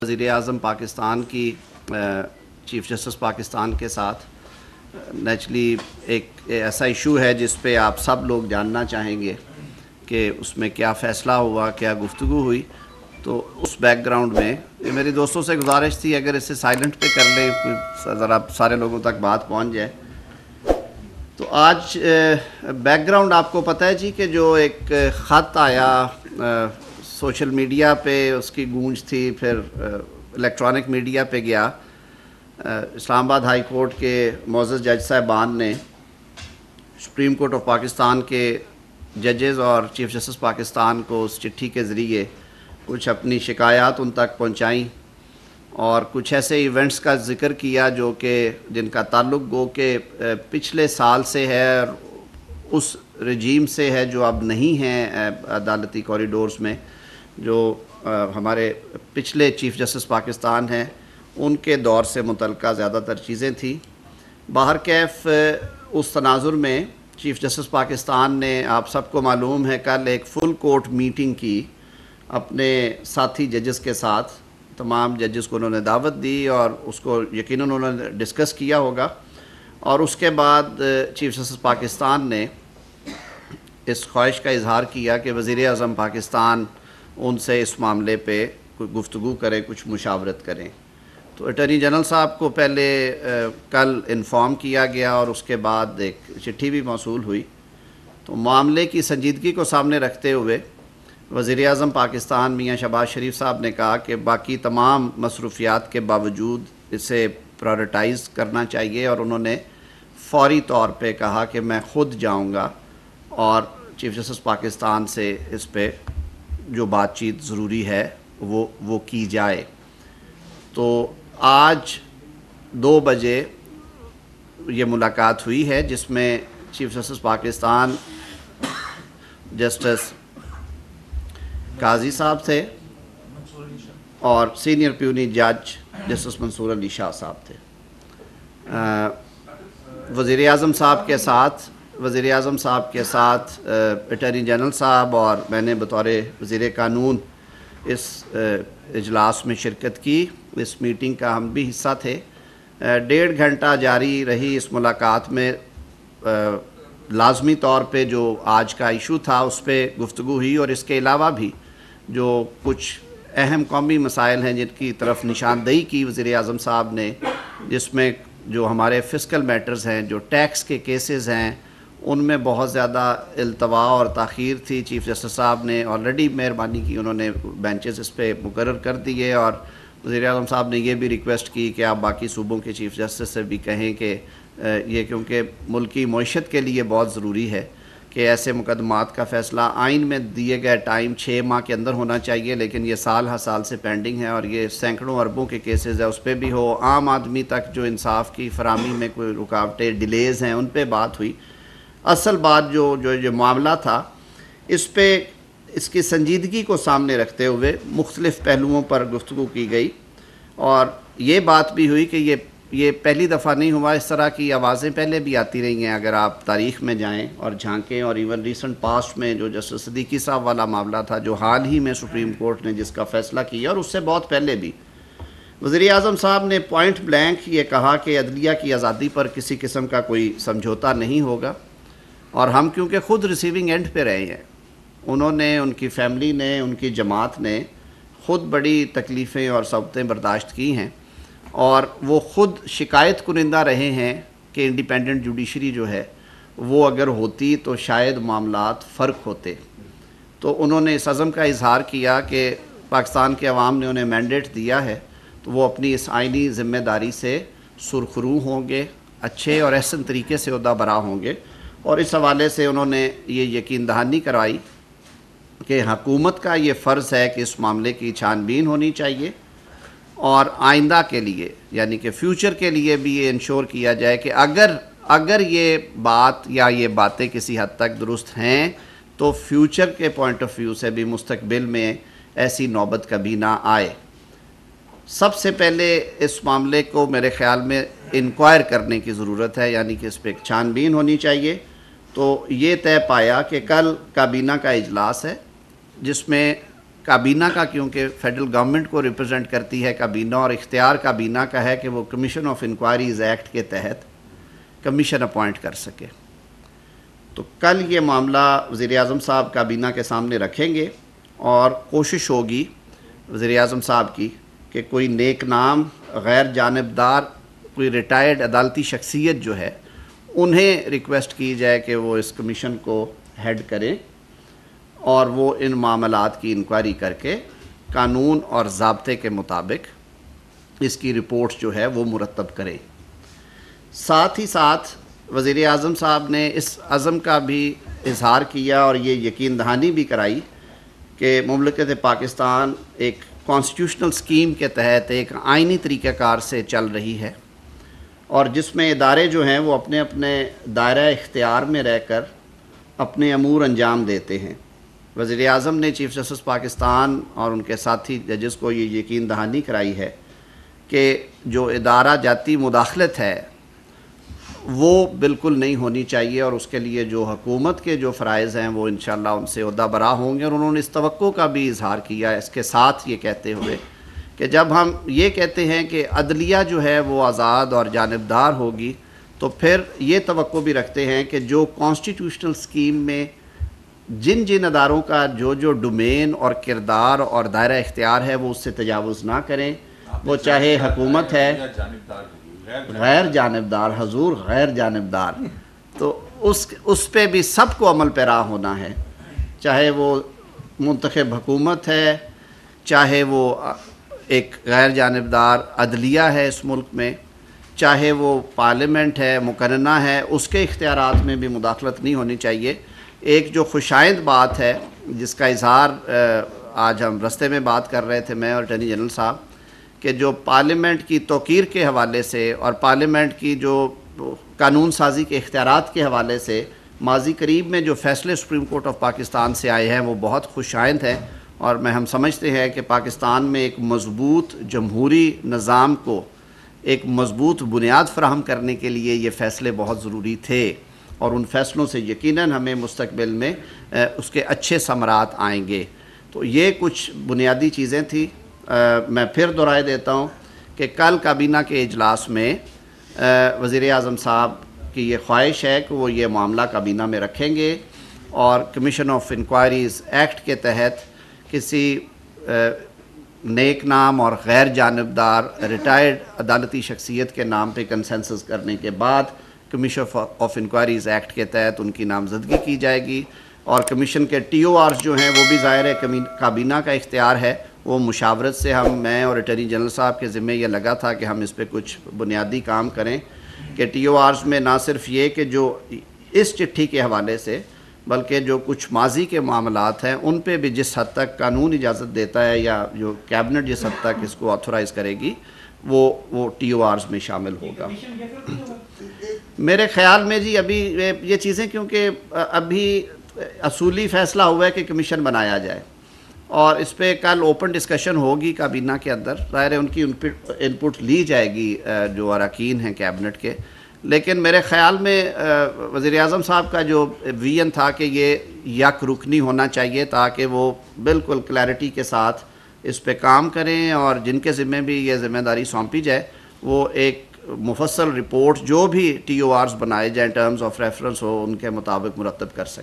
वज़ीर-ए-आज़म पाकिस्तान की chief justice Pakistan के साथ नेचुरली एक ऐसा इशू है जिस पे आप सब लोग जानना चाहेंगे कि उसमें क्या फ़ैसला हुआ, क्या गुफ्तगू हुई। तो उस बैकग्राउंड में ये मेरी दोस्तों से गुजारिश थी, अगर इसे साइलेंट पे कर लें ज़रा सारे लोगों तक बात पहुंच जाए। तो आज बैकग्राउंड आपको पता है जी कि जो एक ख़त आया सोशल मीडिया पे, उसकी गूंज थी, फिर इलेक्ट्रॉनिक मीडिया पे गया। इस्लामाबाद हाई कोर्ट के मोअज़्ज़ज़ जज साहिबान ने सुप्रीम कोर्ट ऑफ पाकिस्तान के जजेज़ और चीफ़ जस्टिस पाकिस्तान को उस चिट्ठी के ज़रिए कुछ अपनी शिकायत उन तक पहुँचाई और कुछ ऐसे इवेंट्स का ज़िक्र किया जो कि जिनका ताल्लुक़ गो के पिछले साल से है और उस रजीम से है जो अब नहीं है अदालती कॉरिडोर्स में। जो हमारे पिछले चीफ़ जस्टिस पाकिस्तान हैं उनके दौर से मुतल्लिक़ा ज़्यादातर चीज़ें थी। बाहर कैफ उस तनाजुर में चीफ़ जस्टिस पाकिस्तान ने, आप सबको मालूम है, कल एक फुल कोर्ट मीटिंग की अपने साथी जजेस के साथ। तमाम जजेस को उन्होंने दावत दी और उसको यकीनन उन्होंने डिस्कस किया होगा। और उसके बाद चीफ़ जस्टिस पाकिस्तान ने इस ख्वाहिश का इजहार किया कि वज़ीर-ए-आज़म पाकिस्तान उनसे इस मामले पे कोई गुफ्तगू करें, कुछ मुशावरत करें। तो अटॉर्नी जनरल साहब को पहले कल इन्फॉर्म किया गया और उसके बाद एक चिट्ठी भी मौसूल हुई। तो मामले की संजीदगी को सामने रखते हुए वज़ीर-ए-आज़म पाकिस्तान मियाँ शहबाज शरीफ साहब ने कहा कि बाकी तमाम मसरूफियात के बावजूद इसे प्रायोरिटाइज़ करना चाहिए और उन्होंने फ़ौरी तौर पे कहा कि मैं ख़ुद जाऊँगा और चीफ़ जस्टिस पाकिस्तान से इस पे जो बातचीत ज़रूरी है वो की जाए। तो आज 2 बजे ये मुलाकात हुई है जिसमें चीफ़ जस्टिस पाकिस्तान जस्टिस काजी साहब थे और सीनियर प्यूनी जज जस्टिस मंसूर अली शाह साहब थे। वज़ीर-ए-आज़म साहब के साथ अटॉर्नी जनरल साहब और मैंने बतौर वज़ीर कानून इस इजलास में शिरकत की। इस मीटिंग का हम भी हिस्सा थे। 1.5 घंटा जारी रही इस मुलाकात में लाजमी तौर पे जो आज का इशू था उस पर गुफ्तगू हुई और इसके अलावा भी जो कुछ अहम कौमी मसाइल हैं जिनकी तरफ निशानदेही की वज़ीर-ए-आज़म साहब ने, जिसमें जो हमारे फ़िस्कल मैटर्स हैं, जो टैक्स के केसेस हैं, उनमें बहुत ज़्यादा इल्तवा और ताख़ीर थी। चीफ़ जस्टिस साहब ने ऑलरेडी मेहरबानी की, उन्होंने बेंचेस इस पर मुकर्रर कर दिए और वज़ीर-ए-आज़म साहब ने यह भी रिक्वेस्ट की कि आप बाकी सूबों के चीफ़ जस्टिस से भी कहें कि ये क्योंकि मुल्की मईशत के लिए बहुत ज़रूरी है कि ऐसे मुकदमात का फ़ैसला आइन में दिए गए टाइम 6 माह के अंदर होना चाहिए, लेकिन ये साल हर साल से पेंडिंग है और ये सैकड़ों अरबों के केसेस है, उस पर भी हो। आम आदमी तक जो इंसाफ की फरामी में कोई रुकावटें, डिलेज़ हैं, उन पर बात हुई। असल बात जो मामला था, इस पे इसकी संजीदगी को सामने रखते हुए मुख्तलिफ़ पहलुओं पर गुफ्तगू की गई और ये बात भी हुई कि ये पहली दफ़ा नहीं हुआ। इस तरह की आवाज़ें पहले भी आती रही हैं। अगर आप तारीख़ में जाएं और झांकें, और इवन रिसेंट पास्ट में जो जस्टिस सिद्दीकी साहब वाला मामला था जो हाल ही में सुप्रीम कोर्ट ने जिसका फ़ैसला किया, और उससे बहुत पहले भी वज़ीर-ए-आज़म साहब ने पॉइंट ब्लैंक ये कहा कि अदलिया की आज़ादी पर किसी किस्म का कोई समझौता नहीं होगा। और हम क्योंकि ख़ुद रिसीविंग एंड पे रहे हैं, उन्होंने, उनकी फ़ैमिली ने, उनकी जमात ने ख़ुद बड़ी तकलीफ़ें और सबतें बर्दाश्त की हैं और वो ख़ुद शिकायत कुनिंदा रहे हैं कि इंडिपेंडेंट जुडिशरी जो है वो अगर होती तो शायद मामलात फ़र्क होते। तो उन्होंने इस अज़म का इजहार किया कि पाकिस्तान के अवाम ने उन्हें मैंडेट दिया है तो वो अपनी इस आइनी ज़िम्मेदारी से सुरखरू होंगे, अच्छे और एहसन तरीके से ओहदा बरा होंगे। और इस हवाले से उन्होंने ये यकीन दहानी करवाई कि हुकूमत का ये फ़र्ज़ है कि इस मामले की छानबीन होनी चाहिए और आइंदा के लिए, यानी कि फ़्यूचर के लिए भी ये इंश्योर किया जाए कि अगर ये बात या ये बातें किसी हद तक दुरुस्त हैं तो फ्यूचर के पॉइंट ऑफ व्यू से भी मुस्तकबिल में ऐसी नौबत कभी ना आए। सबसे पहले इस मामले को मेरे ख़्याल में इंक्वायर करने की ज़रूरत है, यानी कि इस पर छानबीन होनी चाहिए। तो ये तय पाया कि कल काबीना का इजलास है जिसमें काबीना का, क्योंकि फेडरल गवर्नमेंट को रिप्रेजेंट करती है काबीना, और इख्तियार काबीना का है कि वो कमीशन ऑफ इंक्वायरीज़ एक्ट के तहत कमीशन अपॉइंट कर सके। तो कल ये मामला वज़ीर-ए-आज़म साहब काबीना के सामने रखेंगे और कोशिश होगी वज़ीर-ए-आज़म साहब की कि कोई नेक नाम, गैर जानिबदार, कोई रिटायर्ड अदालती शख्सियत जो है उन्हें रिक्वेस्ट की जाए कि वो इस कमीशन को हेड करें और वो इन मामलात की इंक्वायरी करके कानून और ज़ाब्ते के मुताबिक इसकी रिपोर्ट जो है वो मुरतब करें। साथ ही साथ वज़ीर-ए-आज़म साहब ने इस अज़म का भी इजहार किया और ये यकीन दहानी भी कराई कि मुमलकत पाकिस्तान एक कॉन्स्टिट्यूशनल स्कीम के तहत एक आइनी तरीक़ाकार से चल रही है और जिसमें इदारे जो हैं वो अपने अपने दायरा इख्तियार में रहकर अपने अमूर अंजाम देते हैं। वज़ीर-ए-आज़म ने चीफ़ जस्टिस पाकिस्तान और उनके साथी जजेस को ये यकीन दहानी कराई है कि जो इदारा जाती मुदाखलत है वो बिल्कुल नहीं होनी चाहिए और उसके लिए जो हुकूमत के जो फ़राइज़ हैं वो इंशाअल्लाह उनसे ओहदा बरा होंगे। और उन्होंने इस तवक्को का भी इजहार किया इसके साथ ये कहते हुए कि जब हम ये कहते हैं कि अदलिया जो है वो आज़ाद और जानिबदार होगी तो फिर ये तवक्को भी रखते हैं कि जो कॉन्स्टिट्यूशनल स्कीम में जिन जिन अदारों का जो जो डोमेन और किरदार और दायरा इख्तियार है वो उससे तजावुज़ ना करें, वो चाहे हुकूमत है गैर जानिबदार, हजूर गैर जानिबदार, तो उस पे भी सबको अमल पैरा होना है, चाहे वो मुंतखब हुकूमत है, चाहे वो एक गैर जानिबदार अदलिया है इस मुल्क में, चाहे वो पार्लियामेंट है, मुकर्रना है, उसके इख्तियारात में भी मुदाखलत नहीं होनी चाहिए। एक जो खुशाइंद बात है जिसका इजहार आज हम रस्ते में बात कर रहे थे मैं और अटॉर्नी जनरल साहब, कि जो पार्लियामेंट की तौकीर के हवाले से और पार्लियामेंट की जो कानून साजी के इख्तियारात के हवाले से माजी करीब में जो फ़ैसले सुप्रीम कोर्ट ऑफ पाकिस्तान से आए हैं वो बहुत खुशाइंद हैं और हम समझते हैं कि पाकिस्तान में एक मज़बूत जमहूरी निज़ाम को एक मज़बूत बुनियाद फराहम करने के लिए ये फ़ैसले बहुत ज़रूरी थे और उन फ़ैसलों से यकीनन हमें मुस्तक़बिल में उसके अच्छे समरात आएंगे। तो ये कुछ बुनियादी चीज़ें थी। मैं फिर दोहराए देता हूँ कि कल काबीना के इजलास में वज़ीर-ए-आज़म साहब की ये ख्वाहिश है कि वो ये मामला काबीना में रखेंगे और कमीशन ऑफ इंक्वायरीज़ एक्ट के तहत किसी नेक नाम और गैर जानिबदार रिटायर्ड अदालती शख्सियत के नाम पे कंसेंसस करने के बाद कमीशन ऑफ इंक्वायरीज़ एक्ट के तहत उनकी नामजदगी की जाएगी और कमीशन के TORs जो हैं वो भी ज़ाहिर है काबीना का इख्तियार है, वो मुशावरत से मैं और अटॉर्नी जनरल साहब के ज़िम्मे ये लगा था कि हम इस पर कुछ बुनियादी काम करें कि TORs में ना सिर्फ ये कि जो इस चिट्ठी के हवाले से बल्कि जो कुछ माजी के मामलात हैं उन पे भी जिस हद तक कानून इजाज़त देता है या जो कैबिनेट जिस हद तक इसको ऑथोराइज़ करेगी वो TORs में शामिल होगा। मेरे ख़्याल में जी अभी ये चीज़ें, क्योंकि अभी असूली फ़ैसला हुआ है कि कमीशन बनाया जाए और इस पर कल ओपन डिस्कशन होगी काबीना के अंदर, ज़ाहिर है उनकी इनपुट ली जाएगी जो अरकान हैं कैबिनेट के। लेकिन मेरे ख़्याल में वज़ीर-ए-आज़म साहब का जो विजन था कि ये यक रुकनी होना चाहिए ताकि वो बिल्कुल क्लैरिटी के साथ इस पे काम करें और जिनके ज़िम्मे भी ये ज़िम्मेदारी सौंपी जाए वो एक मुफस्सल रिपोर्ट जो भी TORs बनाए जाए टर्म्स ऑफ रेफरेंस हो उनके मुताबिक मुरतब कर सकें।